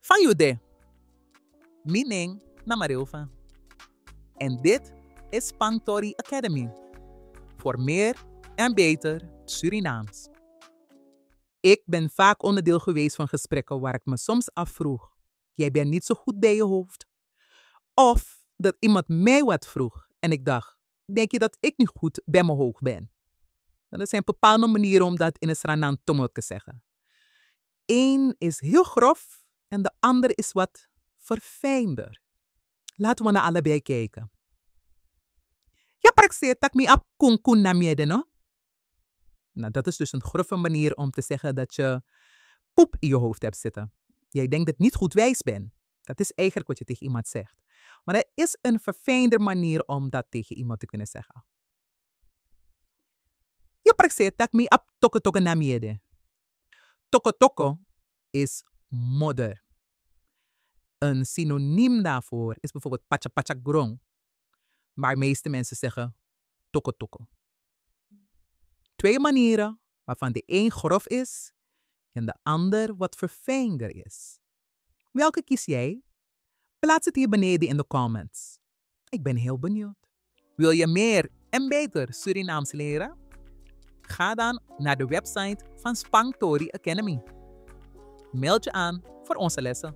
Van Jude. Mining Namarilva. En dit is Spangtori Academy. Voor meer en beter Surinaams. Ik ben vaak onderdeel geweest van gesprekken waar ik me soms afvroeg: jij bent niet zo goed bij je hoofd. Of dat iemand mij wat vroeg en ik dacht: denk je dat ik niet goed bij mijn hoofd ben? Er zijn bepaalde manieren om dat in het Sranan Tomot te zeggen. Eén is heel grof en de andere is wat verfijnder. Laten we naar allebei kijken. Ja, praktiseer tak mi ap kun kun na miede, no? Nou, dat is dus een grove manier om te zeggen dat je poep in je hoofd hebt zitten. Jij denkt dat je niet goed wijs bent. Dat is eigenlijk wat je tegen iemand zegt. Maar er is een verfijnder manier om dat tegen iemand te kunnen zeggen. Je praktiseer tak mi ap toko toko na miede. Toko toko is modder. Een synoniem daarvoor is bijvoorbeeld pacha pacha grong. Maar de meeste mensen zeggen toko toko. Twee manieren waarvan de een grof is en de ander wat verfijnder is. Welke kies jij? Plaats het hier beneden in de comments. Ik ben heel benieuwd. Wil je meer en beter Surinaams leren? Ga dan naar de website van Spangtori Academy. Meld je aan voor onze lessen.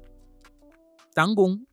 Tangong!